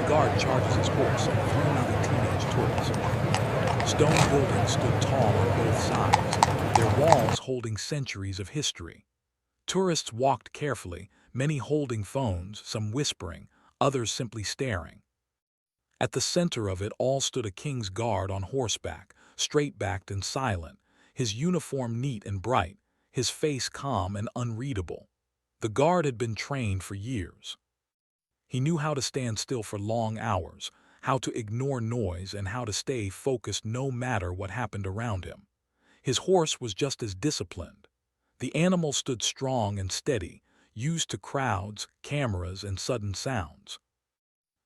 guard charges his horse and three mounted teenage tourists. Stone buildings stood tall on both sides, their walls holding centuries of history. Tourists walked carefully, many holding phones, some whispering, others simply staring. At the center of it all stood a king's guard on horseback, straight-backed and silent, his uniform neat and bright, his face calm and unreadable. The guard had been trained for years. He knew how to stand still for long hours, how to ignore noise, and how to stay focused no matter what happened around him. His horse was just as disciplined. The animal stood strong and steady, used to crowds, cameras, and sudden sounds.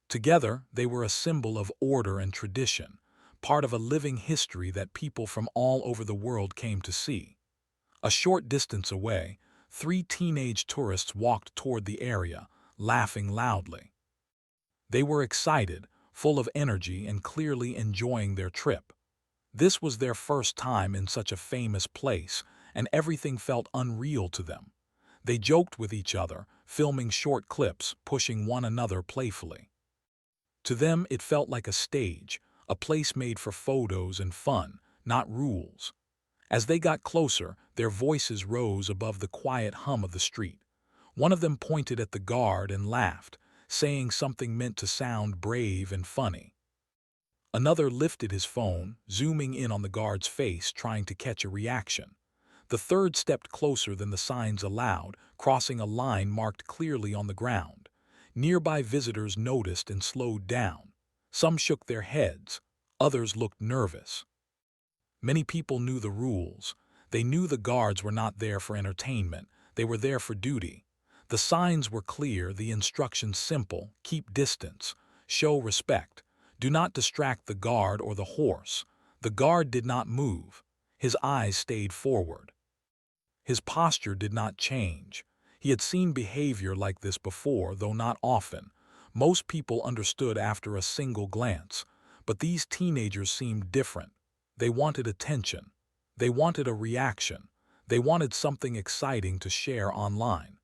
Together, they were a symbol of order and tradition, part of a living history that people from all over the world came to see. A short distance away, three teenage tourists walked toward the area, laughing loudly. They were excited, full of energy, and clearly enjoying their trip. This was their first time in such a famous place, and everything felt unreal to them. They joked with each other, filming short clips, pushing one another playfully. To them, it felt like a stage, a place made for photos and fun, not rules. As they got closer, their voices rose above the quiet hum of the street. One of them pointed at the guard and laughed, saying something meant to sound brave and funny. Another lifted his phone, zooming in on the guard's face, trying to catch a reaction. The third stepped closer than the signs allowed, crossing a line marked clearly on the ground. Nearby visitors noticed and slowed down. Some shook their heads, others looked nervous. Many people knew the rules. They knew the guards were not there for entertainment, they were there for duty. The signs were clear, the instructions simple: keep distance, show respect, do not distract the guard or the horse. The guard did not move. His eyes stayed forward. His posture did not change. He had seen behavior like this before, though not often. Most people understood after a single glance, but these teenagers seemed different. They wanted attention. They wanted a reaction. They wanted something exciting to share online.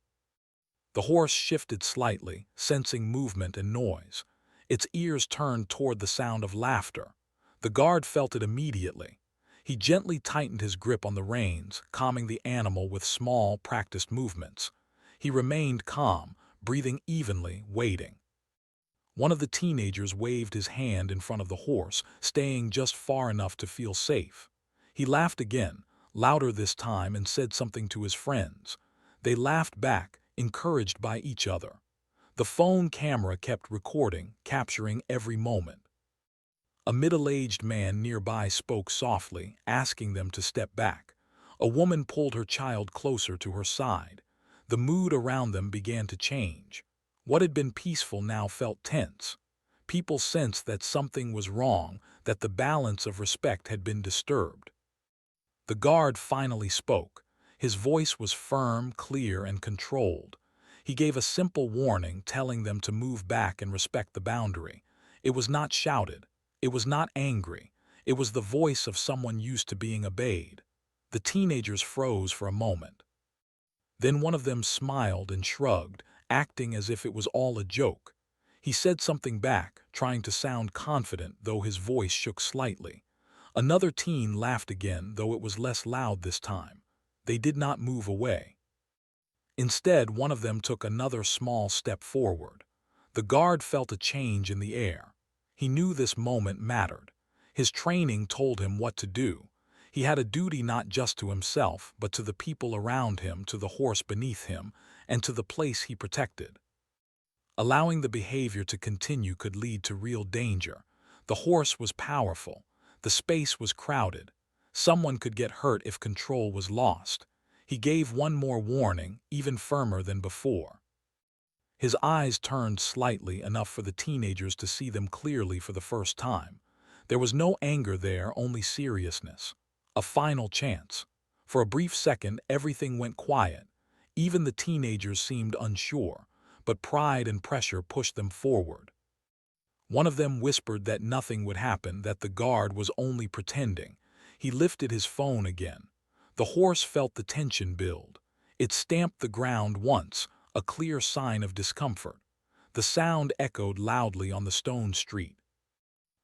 The horse shifted slightly, sensing movement and noise. Its ears turned toward the sound of laughter. The guard felt it immediately. He gently tightened his grip on the reins, calming the animal with small, practiced movements. He remained calm, breathing evenly, waiting. One of the teenagers waved his hand in front of the horse, staying just far enough to feel safe. He laughed again, louder this time, and said something to his friends. They laughed back, encouraged by each other. The phone camera kept recording, capturing every moment. A middle-aged man nearby spoke softly, asking them to step back. A woman pulled her child closer to her side. The mood around them began to change. What had been peaceful now felt tense. People sensed that something was wrong, that the balance of respect had been disturbed. The guard finally spoke. His voice was firm, clear, and controlled. He gave a simple warning, telling them to move back and respect the boundary. It was not shouted. It was not angry. It was the voice of someone used to being obeyed. The teenagers froze for a moment. Then one of them smiled and shrugged, acting as if it was all a joke. He said something back, trying to sound confident, though his voice shook slightly. Another teen laughed again, though it was less loud this time. They did not move away. Instead, one of them took another small step forward. The guard felt a change in the air. He knew this moment mattered. His training told him what to do. He had a duty not just to himself, but to the people around him, to the horse beneath him, and to the place he protected. Allowing the behavior to continue could lead to real danger. The horse was powerful. The space was crowded. Someone could get hurt if control was lost. He gave one more warning, even firmer than before. His eyes turned slightly, enough for the teenagers to see them clearly for the first time. There was no anger there, only seriousness. A final chance. For a brief second, everything went quiet. Even the teenagers seemed unsure, but pride and pressure pushed them forward. One of them whispered that nothing would happen, that the guard was only pretending. He lifted his phone again. The horse felt the tension build. It stamped the ground once, a clear sign of discomfort. The sound echoed loudly on the stone street.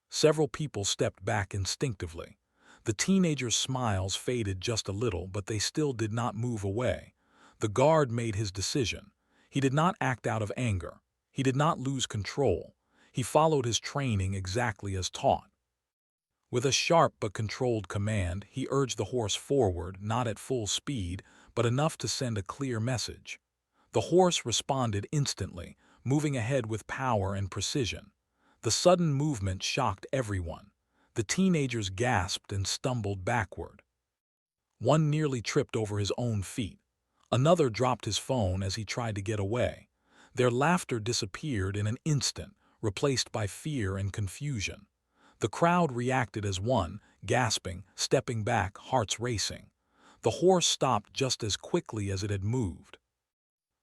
Several people stepped back instinctively. The teenagers' smiles faded just a little, but they still did not move away. The guard made his decision. He did not act out of anger. He did not lose control. He followed his training exactly as taught. With a sharp but controlled command, he urged the horse forward, not at full speed, but enough to send a clear message. The horse responded instantly, moving ahead with power and precision. The sudden movement shocked everyone. The teenagers gasped and stumbled backward. One nearly tripped over his own feet. Another dropped his phone as he tried to get away. Their laughter disappeared in an instant, replaced by fear and confusion. The crowd reacted as one, gasping, stepping back, hearts racing. The horse stopped just as quickly as it had moved.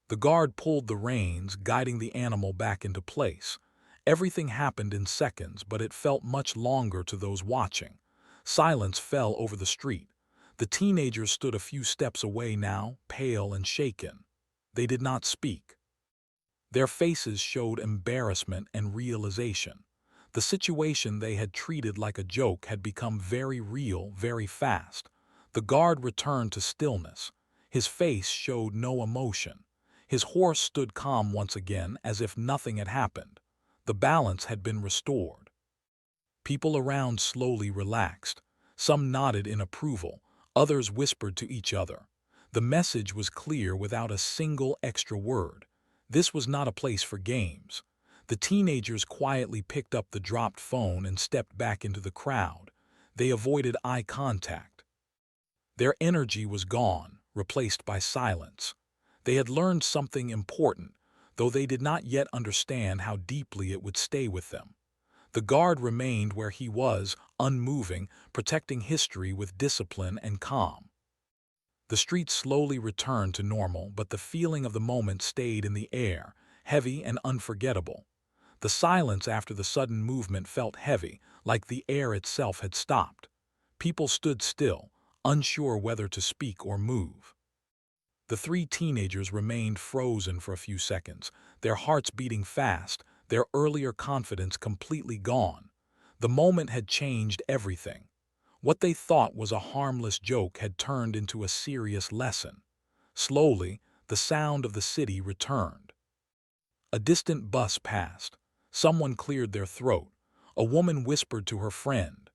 The guard pulled the reins, guiding the animal back into place. Everything happened in seconds, but it felt much longer to those watching. Silence fell over the street. The teenagers stood a few steps away now, pale and shaken. They did not speak. Their faces showed embarrassment and realization. The situation they had treated like a joke had become very real very fast. The guard returned to stillness. His face showed no emotion. His horse stood calm once again, as if nothing had happened. The balance had been restored. People around slowly relaxed. Some nodded in approval. Others whispered to each other. The message was clear without a single extra word. This was not a place for games. The teenagers quietly picked up the dropped phone and stepped back into the crowd. They avoided eye contact. Their energy was gone, replaced by silence. They had learned something important, though they did not yet understand how deeply it would stay with them. The guard remained where he was, unmoving, protecting history with discipline and calm. The street slowly returned to normal, but the feeling of the moment stayed in the air, heavy and unforgettable. The silence after the sudden movement felt heavy, like the air itself had stopped. People stood still, unsure whether to speak or move. The three teenagers remained frozen for a few seconds, their hearts beating fast, their earlier confidence completely gone. The moment had changed everything. What they thought was a harmless joke had turned into a serious lesson. Slowly, the sound of the city returned. A distant bus passed. Someone cleared their throat. A woman whispered to her friend.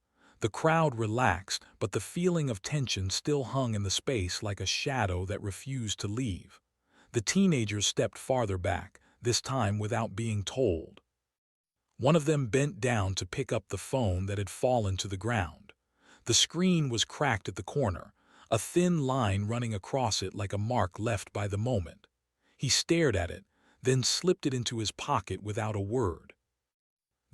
The crowd relaxed, but the feeling of tension still hung in the space like a shadow that refused to leave. The teenagers stepped farther back, this time without being told. One of them bent down to pick up the phone that had fallen to the ground. The screen was cracked at the corner, a thin line running across it like a mark left by the moment. He stared at it, then slipped it into his pocket without a word.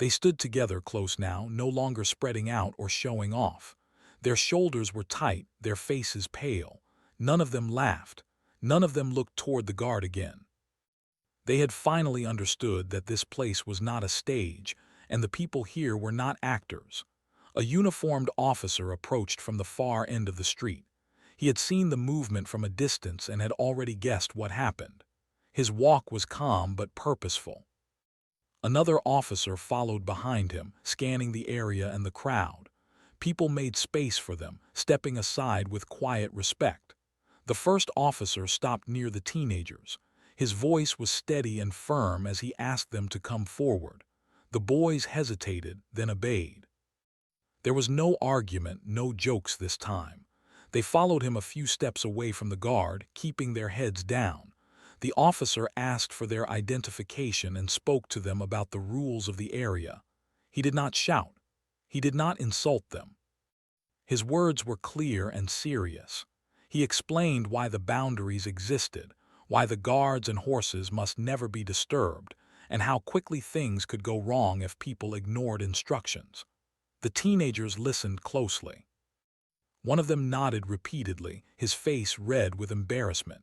They stood together close now, no longer spreading out or showing off. Their shoulders were tight, their faces pale. None of them laughed. None of them looked toward the guard again. They had finally understood that this place was not a stage, and the people here were not actors. A uniformed officer approached from the far end of the street. He had seen the movement from a distance and had already guessed what happened. His walk was calm but purposeful. Another officer followed behind him, scanning the area and the crowd. People made space for them, stepping aside with quiet respect. The first officer stopped near the teenagers. His voice was steady and firm as he asked them to come forward. The boys hesitated, then obeyed. There was no argument, no jokes this time. They followed him a few steps away from the guard, keeping their heads down. The officer asked for their identification and spoke to them about the rules of the area. He did not shout. He did not insult them. His words were clear and serious. He explained why the boundaries existed, why the guards and horses must never be disturbed, and how quickly things could go wrong if people ignored instructions. The teenagers listened closely. One of them nodded repeatedly, his face red with embarrassment.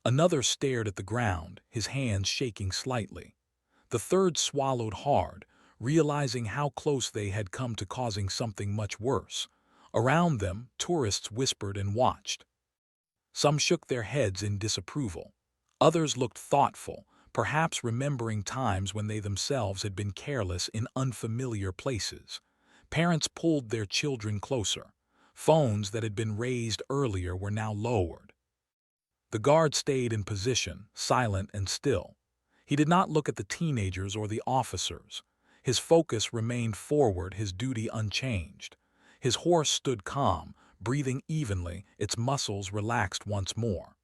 Another stared at the ground, his hands shaking slightly. The third swallowed hard, realizing how close they had come to causing something much worse. Around them, tourists whispered and watched. Some shook their heads in disapproval. Others looked thoughtful, perhaps remembering times when they themselves had been careless in unfamiliar places. Parents pulled their children closer. Phones that had been raised earlier were now lowered. The guard stayed in position, silent and still. He did not look at the teenagers or the officers. His focus remained forward, his duty unchanged. His horse stood calm, breathing evenly, its muscles relaxed once more.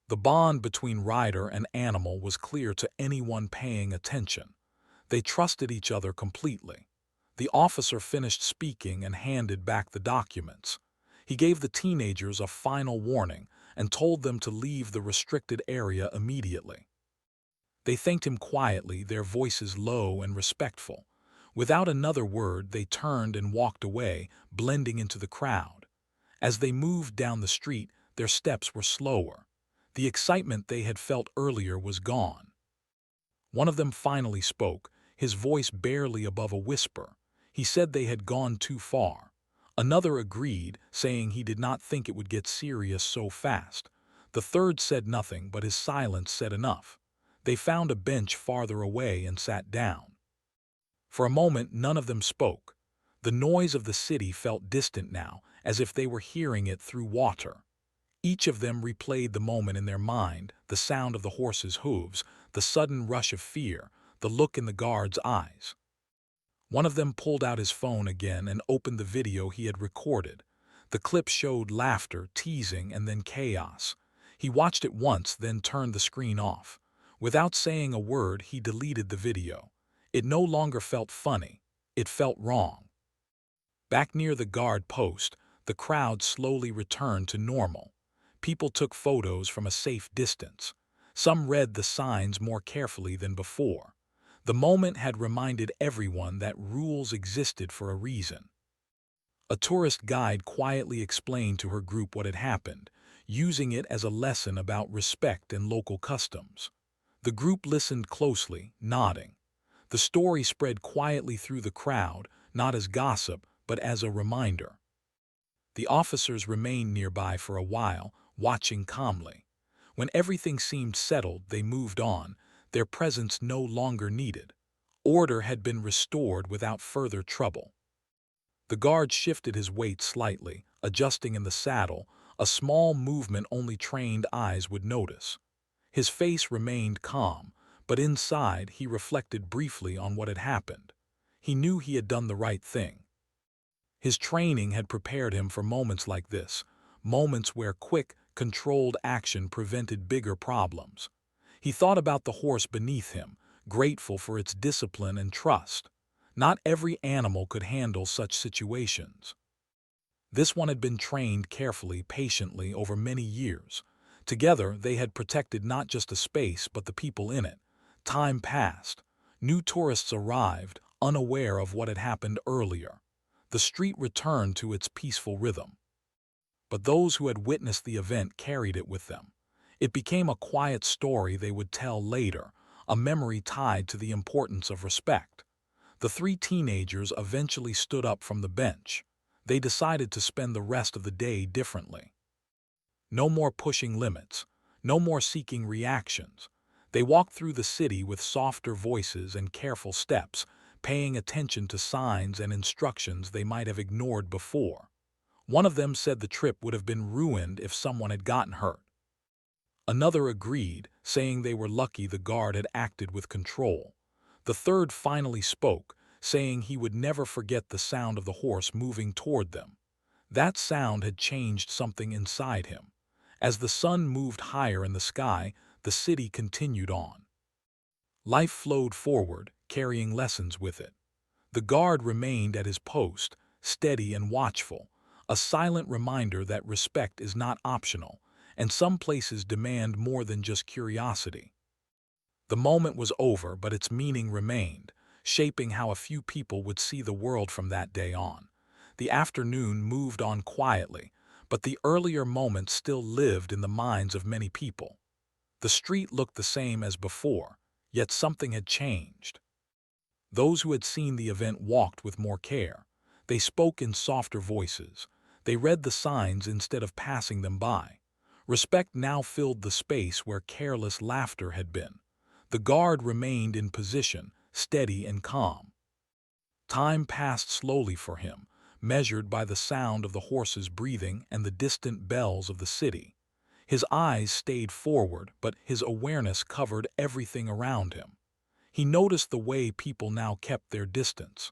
The bond between rider and animal was clear to anyone paying attention. They trusted each other completely. The officer finished speaking and handed back the documents. He gave the teenagers a final warning and told them to leave the restricted area immediately. They thanked him quietly, their voices low and respectful. Without another word, they turned and walked away, blending into the crowd. As they moved down the street, their steps were slower. The excitement they had felt earlier was gone. One of them finally spoke, his voice barely above a whisper. He said they had gone too far. Another agreed, saying he did not think it would get serious so fast. The third said nothing, but his silence said enough. They found a bench farther away and sat down. For a moment, none of them spoke. The noise of the city felt distant now, as if they were hearing it through water. Each of them replayed the moment in their mind, the sound of the horse's hooves, the sudden rush of fear, the look in the guard's eyes. One of them pulled out his phone again and opened the video he had recorded. The clip showed laughter, teasing, and then chaos. He watched it once, then turned the screen off. Without saying a word, he deleted the video. It no longer felt funny. It felt wrong. Back near the guard post, the crowd slowly returned to normal. People took photos from a safe distance. Some read the signs more carefully than before. The moment had reminded everyone that rules existed for a reason. A tourist guide quietly explained to her group what had happened, using it as a lesson about respect and local customs. The group listened closely, nodding. The story spread quietly through the crowd, not as gossip, but as a reminder. The officers remained nearby for a while, watching calmly. When everything seemed settled, they moved on, their presence no longer needed. Order had been restored without further trouble. The guard shifted his weight slightly, adjusting in the saddle, a small movement only trained eyes would notice. His face remained calm, but inside he reflected briefly on what had happened. He knew he had done the right thing. His training had prepared him for moments like this, moments where quick, controlled action prevented bigger problems. He thought about the horse beneath him, grateful for its discipline and trust. Not every animal could handle such situations. This one had been trained carefully, patiently over many years. Together, they had protected not just a space, but the people in it. Time passed. New tourists arrived, unaware of what had happened earlier. The street returned to its peaceful rhythm. But those who had witnessed the event carried it with them. It became a quiet story they would tell later, a memory tied to the importance of respect. The three teenagers eventually stood up from the bench. They decided to spend the rest of the day differently. No more pushing limits, no more seeking reactions. They walked through the city with softer voices and careful steps, paying attention to signs and instructions they might have ignored before. One of them said the trip would have been ruined if someone had gotten hurt. Another agreed, saying they were lucky the guard had acted with control. The third finally spoke, saying he would never forget the sound of the horse moving toward them. That sound had changed something inside him. As the sun moved higher in the sky, the city continued on. Life flowed forward, carrying lessons with it. The guard remained at his post, steady and watchful, a silent reminder that respect is not optional, and some places demand more than just curiosity. The moment was over, but its meaning remained, shaping how a few people would see the world from that day on. The afternoon moved on quietly, but the earlier moments still lived in the minds of many people. The street looked the same as before, yet something had changed. Those who had seen the event walked with more care. They spoke in softer voices. They read the signs instead of passing them by. Respect now filled the space where careless laughter had been. The guard remained in position, steady and calm. Time passed slowly for him, measured by the sound of the horses' breathing and the distant bells of the city. His eyes stayed forward, but his awareness covered everything around him. He noticed the way people now kept their distance.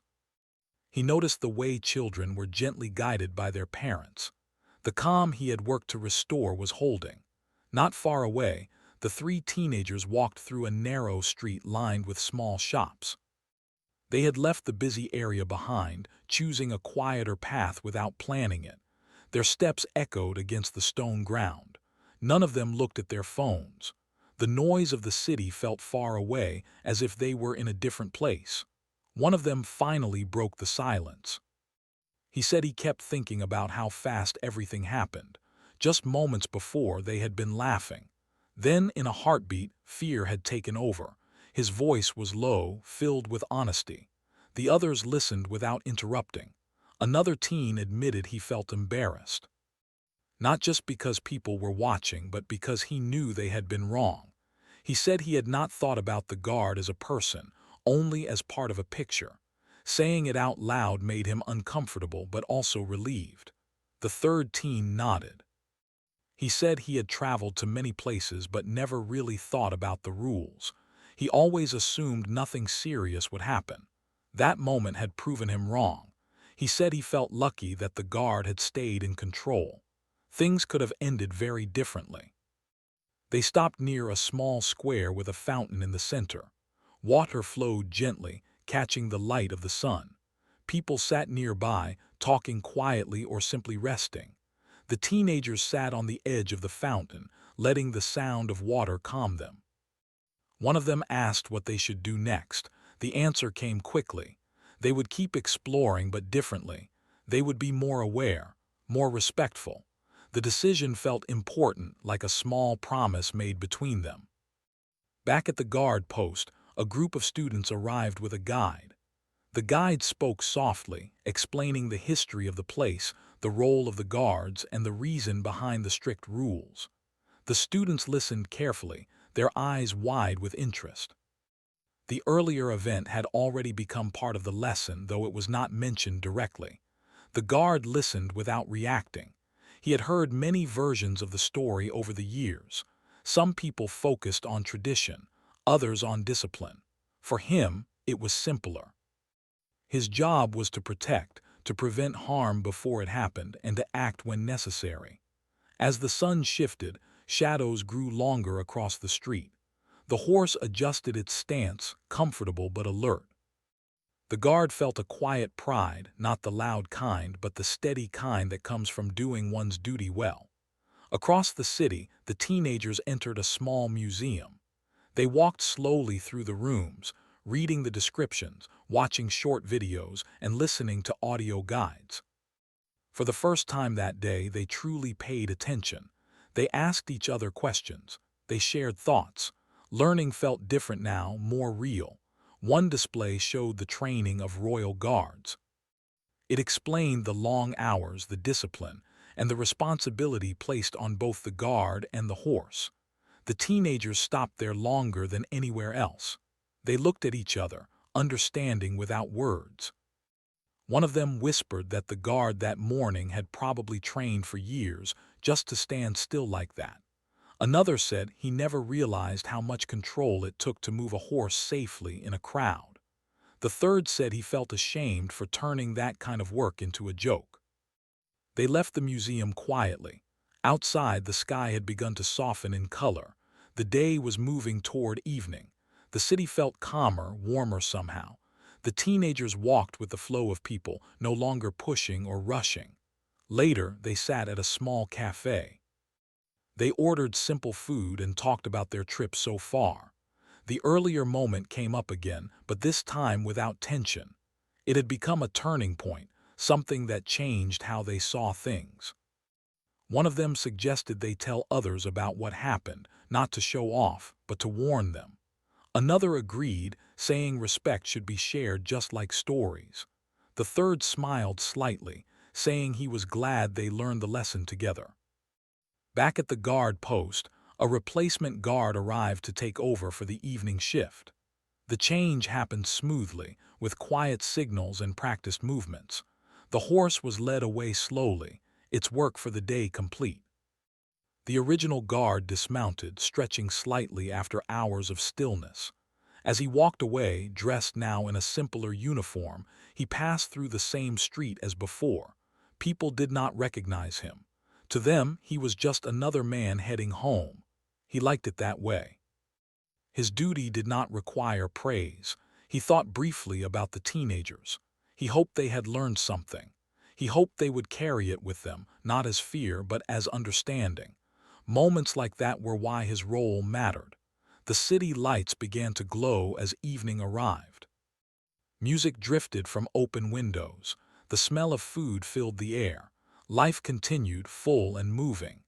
He noticed the way children were gently guided by their parents. The calm he had worked to restore was holding. Not far away, the three teenagers walked through a narrow street lined with small shops. They had left the busy area behind, choosing a quieter path without planning it. Their steps echoed against the stone ground. None of them looked at their phones. The noise of the city felt far away, as if they were in a different place. One of them finally broke the silence. He said he kept thinking about how fast everything happened. Just moments before, they had been laughing. Then, in a heartbeat, fear had taken over. His voice was low, filled with honesty. The others listened without interrupting. Another teen admitted he felt embarrassed. Not just because people were watching, but because he knew they had been wrong. He said he had not thought about the guard as a person, only as part of a picture. Saying it out loud made him uncomfortable but also relieved. The third teen nodded. He said he had traveled to many places but never really thought about the rules. He always assumed nothing serious would happen. That moment had proven him wrong. He said he felt lucky that the guard had stayed in control. Things could have ended very differently. They stopped near a small square with a fountain in the center. Water flowed gently, catching the light of the sun. People sat nearby, talking quietly or simply resting. The teenagers sat on the edge of the fountain, letting the sound of water calm them. One of them asked what they should do next. The answer came quickly. They would keep exploring, but differently. They would be more aware, more respectful. The decision felt important, like a small promise made between them. Back at the guard post, a group of students arrived with a guide. The guide spoke softly, explaining the history of the place, the role of the guards, and the reason behind the strict rules. The students listened carefully, their eyes wide with interest. The earlier event had already become part of the lesson, though it was not mentioned directly. The guard listened without reacting. He had heard many versions of the story over the years. Some people focused on tradition, others on discipline. For him, it was simpler. His job was to protect, to prevent harm before it happened, and to act when necessary. As the sun shifted, shadows grew longer across the street. The horse adjusted its stance, comfortable but alert. The guard felt a quiet pride, not the loud kind, but the steady kind that comes from doing one's duty well. Across the city, the teenagers entered a small museum. They walked slowly through the rooms, reading the descriptions, watching short videos, and listening to audio guides. For the first time that day, they truly paid attention. They asked each other questions. They shared thoughts. Learning felt different now, more real. One display showed the training of royal guards. It explained the long hours, the discipline, and the responsibility placed on both the guard and the horse. The teenagers stopped there longer than anywhere else. They looked at each other, understanding without words. One of them whispered that the guard that morning had probably trained for years just to stand still like that. Another said he never realized how much control it took to move a horse safely in a crowd. The third said he felt ashamed for turning that kind of work into a joke. They left the museum quietly. Outside, the sky had begun to soften in color. The day was moving toward evening. The city felt calmer, warmer somehow. The teenagers walked with the flow of people, no longer pushing or rushing. Later, they sat at a small cafe. They ordered simple food and talked about their trip so far. The earlier moment came up again, but this time without tension. It had become a turning point, something that changed how they saw things. One of them suggested they tell others about what happened, not to show off, but to warn them. Another agreed, saying respect should be shared just like stories. The third smiled slightly, saying he was glad they learned the lesson together. Back at the guard post, A replacement guard arrived to take over for the evening shift. The change happened smoothly, with quiet signals and practiced movements. The horse was led away slowly, its work for the day complete. The original guard dismounted, stretching slightly after hours of stillness. As he walked away, dressed now in a simpler uniform, he passed through the same street as before. People did not recognize him. To them, he was just another man heading home. He liked it that way. His duty did not require praise. He thought briefly about the teenagers. He hoped they had learned something. He hoped they would carry it with them, not as fear but as understanding. Moments like that were why his role mattered. The city lights began to glow as evening arrived. Music drifted from open windows. The smell of food filled the air. Life continued, full and moving.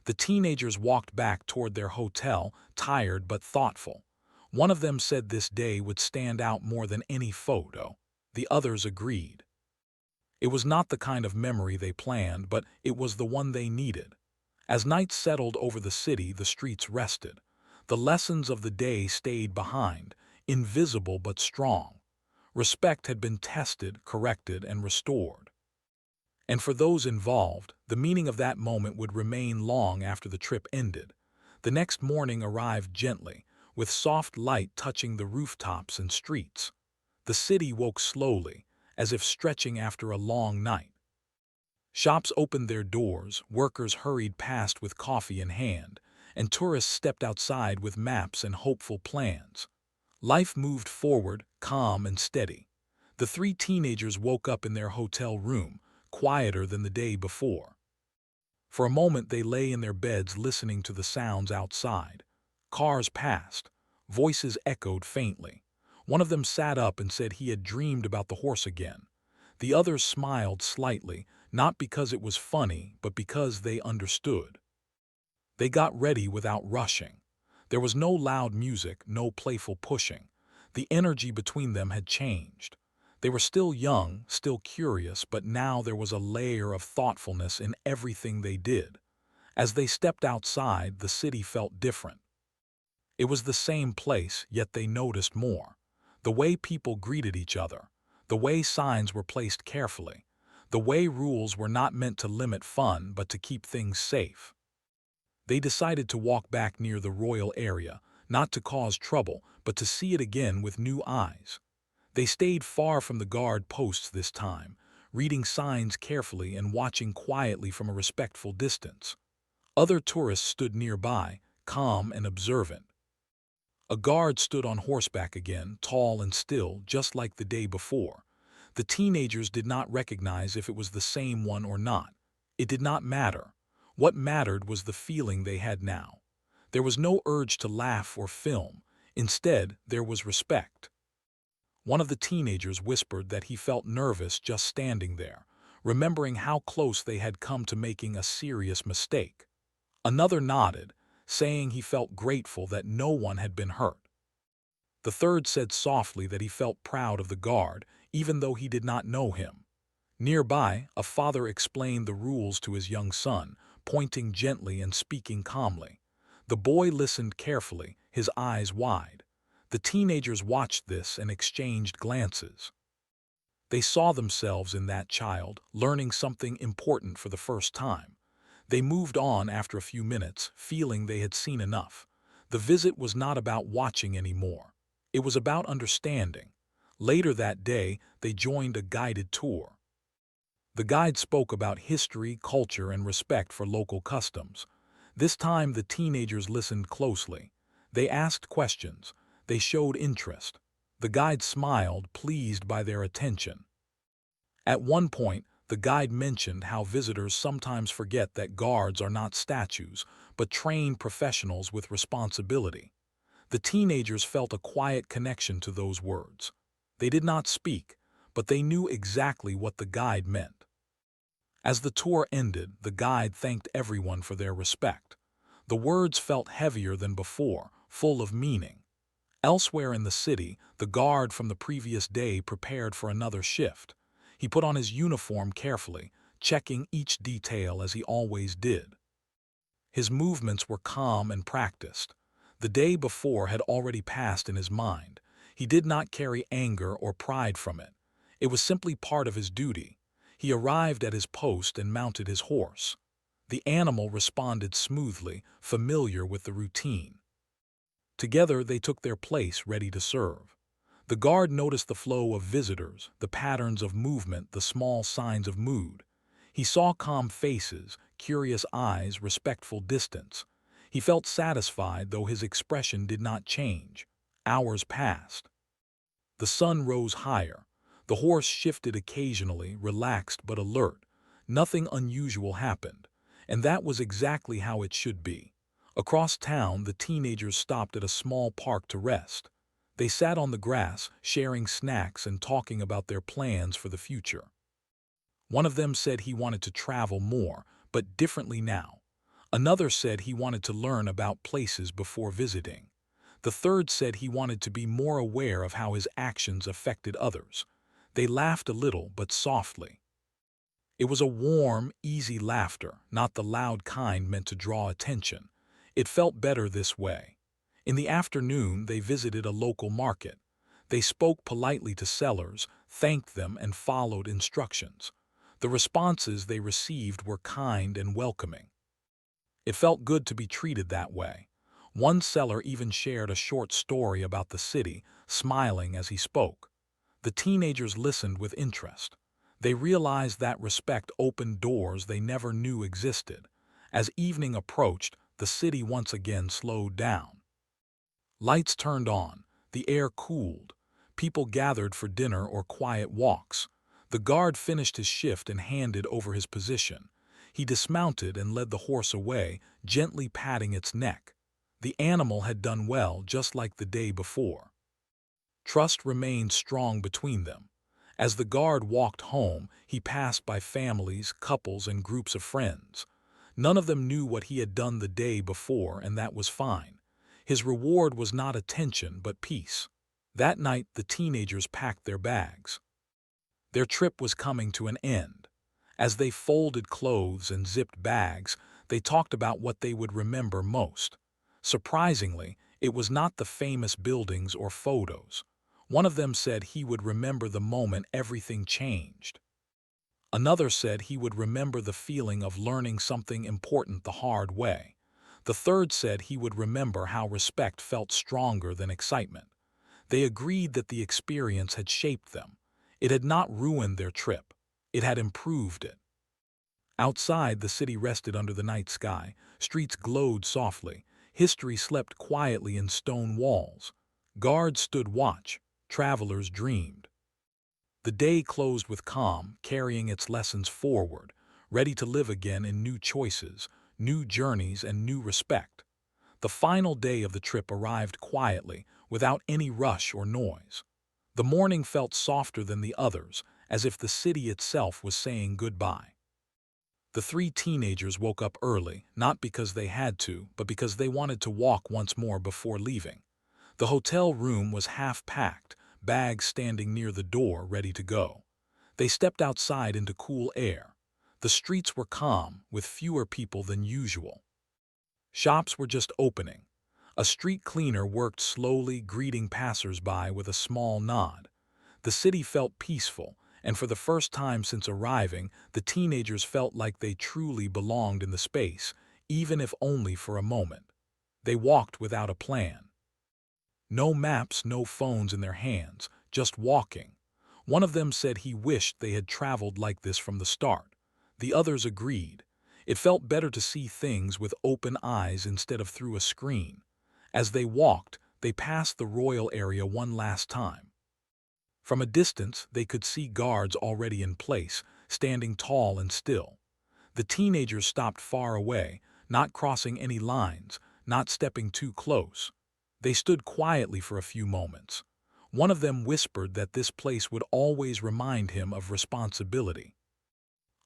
The teenagers walked back toward their hotel, tired but thoughtful. One of them said this day would stand out more than any photo. The others agreed. It was not the kind of memory they planned, but it was the one they needed. As night settled over the city, the streets rested. The lessons of the day stayed behind, invisible but strong. Respect had been tested, corrected, and restored. And for those involved, the meaning of that moment would remain long after the trip ended. The next morning arrived gently, with soft light touching the rooftops and streets. The city woke slowly, as if stretching after a long night. Shops opened their doors, workers hurried past with coffee in hand, and tourists stepped outside with maps and hopeful plans. Life moved forward, calm and steady. The three teenagers woke up in their hotel room, quieter than the day before. For a moment they lay in their beds listening to the sounds outside. Cars passed. Voices echoed faintly. One of them sat up and said he had dreamed about the horse again. The others smiled slightly, not because it was funny, but because they understood. They got ready without rushing. There was no loud music, no playful pushing. The energy between them had changed. They were still young, still curious, but now there was a layer of thoughtfulness in everything they did. As they stepped outside, the city felt different. It was the same place, yet they noticed more. The way people greeted each other, the way signs were placed carefully, the way rules were not meant to limit fun but to keep things safe. They decided to walk back near the royal area, not to cause trouble, but to see it again with new eyes. They stayed far from the guard posts this time, reading signs carefully and watching quietly from a respectful distance. Other tourists stood nearby, calm and observant. A guard stood on horseback again, tall and still, just like the day before. The teenagers did not recognize if it was the same one or not. It did not matter. What mattered was the feeling they had now. There was no urge to laugh or film. Instead, there was respect. One of the teenagers whispered that he felt nervous just standing there, remembering how close they had come to making a serious mistake. Another nodded, saying he felt grateful that no one had been hurt. The third said softly that he felt proud of the guard, even though he did not know him. Nearby, a father explained the rules to his young son, pointing gently and speaking calmly. The boy listened carefully, his eyes wide. The teenagers watched this and exchanged glances. They saw themselves in that child, learning something important for the first time. They moved on after a few minutes, feeling they had seen enough. The visit was not about watching anymore. It was about understanding. Later that day, they joined a guided tour. The guide spoke about history, culture, and respect for local customs. This time, the teenagers listened closely. They asked questions. They showed interest. The guide smiled, pleased by their attention. At one point, the guide mentioned how visitors sometimes forget that guards are not statues, but trained professionals with responsibility. The teenagers felt a quiet connection to those words. They did not speak, but they knew exactly what the guide meant. As the tour ended, the guide thanked everyone for their respect. The words felt heavier than before, full of meaning. Elsewhere in the city, the guard from the previous day prepared for another shift. He put on his uniform carefully, checking each detail as he always did. His movements were calm and practiced. The day before had already passed in his mind. He did not carry anger or pride from it. It was simply part of his duty. He arrived at his post and mounted his horse. The animal responded smoothly, familiar with the routine. Together they took their place, ready to serve. The guard noticed the flow of visitors, the patterns of movement, the small signs of mood. He saw calm faces, curious eyes, respectful distance. He felt satisfied, though his expression did not change. Hours passed. The sun rose higher. The horse shifted occasionally, relaxed but alert. Nothing unusual happened, and that was exactly how it should be. Across town, the teenagers stopped at a small park to rest. They sat on the grass, sharing snacks and talking about their plans for the future. One of them said he wanted to travel more, but differently now. Another said he wanted to learn about places before visiting. The third said he wanted to be more aware of how his actions affected others. They laughed a little, but softly. It was a warm, easy laughter, not the loud kind meant to draw attention. It felt better this way. In the afternoon, they visited a local market. They spoke politely to sellers, thanked them, and followed instructions. The responses they received were kind and welcoming. It felt good to be treated that way. One seller even shared a short story about the city, smiling as he spoke. The teenagers listened with interest. They realized that respect opened doors they never knew existed. As evening approached, the city once again slowed down. Lights turned on, the air cooled. People gathered for dinner or quiet walks. The guard finished his shift and handed over his position. He dismounted and led the horse away, gently patting its neck. The animal had done well, just like the day before. Trust remained strong between them. As the guard walked home, he passed by families, couples, and groups of friends. None of them knew what he had done the day before, and that was fine. His reward was not attention, but peace. That night, the teenagers packed their bags. Their trip was coming to an end. As they folded clothes and zipped bags, they talked about what they would remember most. Surprisingly, it was not the famous buildings or photos. One of them said he would remember the moment everything changed. Another said he would remember the feeling of learning something important the hard way. The third said he would remember how respect felt stronger than excitement. They agreed that the experience had shaped them. It had not ruined their trip. It had improved it. Outside, the city rested under the night sky. Streets glowed softly. History slept quietly in stone walls. Guards stood watch. Travelers dreamed. The day closed with calm, carrying its lessons forward, ready to live again in new choices, new journeys, and new respect. The final day of the trip arrived quietly, without any rush or noise. The morning felt softer than the others, as if the city itself was saying goodbye. The three teenagers woke up early, not because they had to, but because they wanted to walk once more before leaving. The hotel room was half-packed, bags standing near the door ready to go. They stepped outside into cool air. The streets were calm, with fewer people than usual. Shops were just opening. A street cleaner worked slowly, greeting passers-by with a small nod. The city felt peaceful, and for the first time since arriving, the teenagers felt like they truly belonged in the space, even if only for a moment. They walked without a plan. No maps, no phones in their hands, just walking. One of them said he wished they had traveled like this from the start. The others agreed. It felt better to see things with open eyes instead of through a screen. As they walked, they passed the royal area one last time. From a distance, they could see guards already in place, standing tall and still. The teenagers stopped far away, not crossing any lines, not stepping too close. They stood quietly for a few moments. One of them whispered that this place would always remind him of responsibility.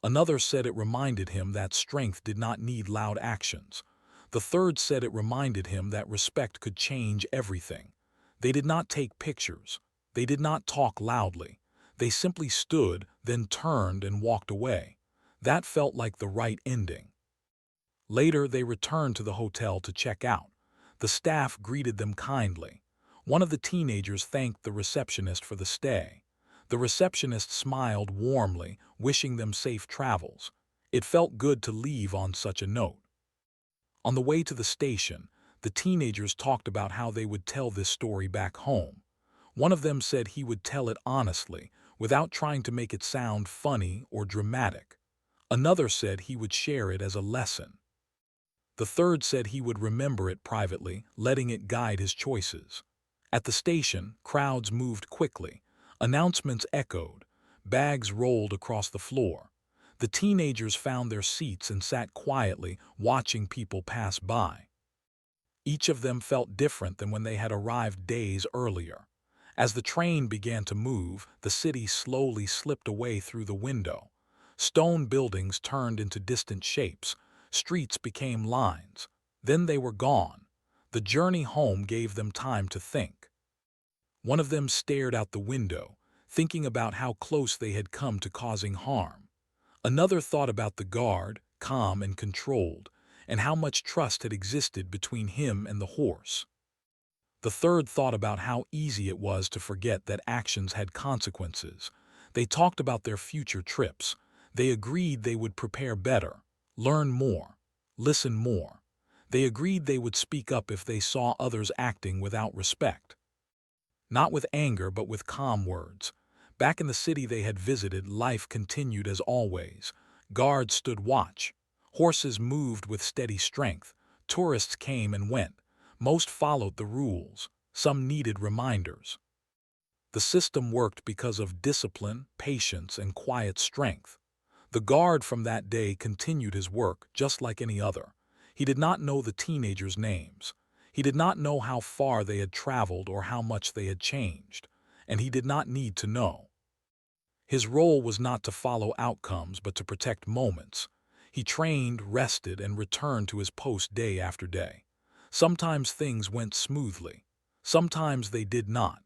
Another said it reminded him that strength did not need loud actions. The third said it reminded him that respect could change everything. They did not take pictures. They did not talk loudly. They simply stood, then turned and walked away. That felt like the right ending. Later, they returned to the hotel to check out. The staff greeted them kindly. One of the teenagers thanked the receptionist for the stay. The receptionist smiled warmly, wishing them safe travels. It felt good to leave on such a note. On the way to the station, the teenagers talked about how they would tell this story back home. One of them said he would tell it honestly, without trying to make it sound funny or dramatic. Another said he would share it as a lesson. The third said he would remember it privately, letting it guide his choices. At the station, crowds moved quickly. Announcements echoed. Bags rolled across the floor. The teenagers found their seats and sat quietly, watching people pass by. Each of them felt different than when they had arrived days earlier. As the train began to move, the city slowly slipped away through the window. Stone buildings turned into distant shapes. Streets became lines. Then they were gone. The journey home gave them time to think. One of them stared out the window, thinking about how close they had come to causing harm. Another thought about the guard, calm and controlled, and how much trust had existed between him and the horse. The third thought about how easy it was to forget that actions had consequences. They talked about their future trips. They agreed they would prepare better, learn more, listen more. They agreed they would speak up if they saw others acting without respect. Not with anger, but with calm words. Back in the city they had visited, life continued as always. Guards stood watch. Horses moved with steady strength. Tourists came and went. Most followed the rules. Some needed reminders. The system worked because of discipline, patience, and quiet strength. The guard from that day continued his work just like any other. He did not know the teenagers' names. He did not know how far they had traveled or how much they had changed, and he did not need to know. His role was not to follow outcomes but to protect moments. He trained, rested, and returned to his post day after day. Sometimes things went smoothly. Sometimes they did not.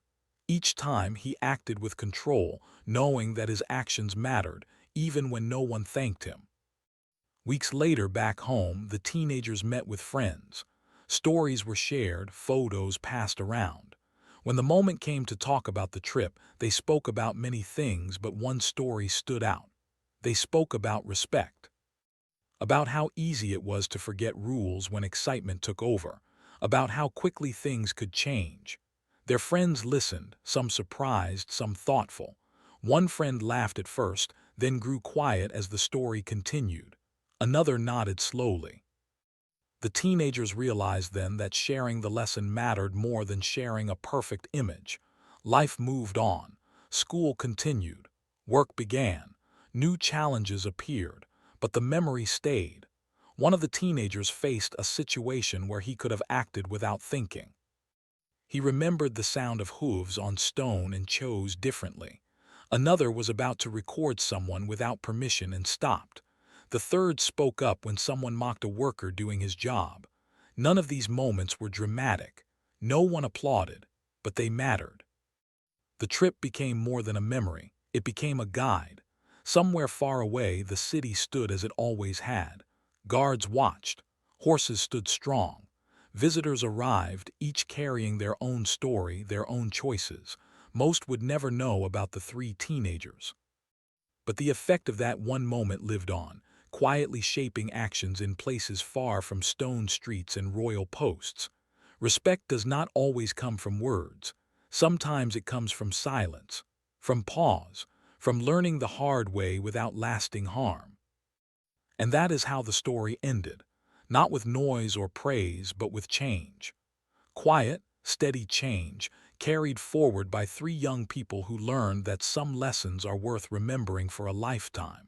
Each time he acted with control, knowing that his actions mattered, even when no one thanked him. Weeks later, back home, the teenagers met with friends. Stories were shared, photos passed around. When the moment came to talk about the trip, they spoke about many things, but one story stood out. They spoke about respect. About how easy it was to forget rules when excitement took over. About how quickly things could change. Their friends listened, some surprised, some thoughtful. One friend laughed at first, then grew quiet as the story continued. Another nodded slowly. The teenagers realized then that sharing the lesson mattered more than sharing a perfect image. Life moved on. School continued. Work began. New challenges appeared, but the memory stayed. One of the teenagers faced a situation where he could have acted without thinking. He remembered the sound of hooves on stone and chose differently. Another was about to record someone without permission and stopped. The third spoke up when someone mocked a worker doing his job. None of these moments were dramatic. No one applauded, but they mattered. The trip became more than a memory. It became a guide. Somewhere far away, the city stood as it always had. Guards watched. Horses stood strong. Visitors arrived, each carrying their own story, their own choices. Most would never know about the three teenagers. But the effect of that one moment lived on, quietly shaping actions in places far from stone streets and royal posts. Respect does not always come from words. Sometimes it comes from silence, from pause, from learning the hard way without lasting harm. And that is how the story ended, not with noise or praise, but with change. Quiet, steady change, carried forward by three young people who learned that some lessons are worth remembering for a lifetime.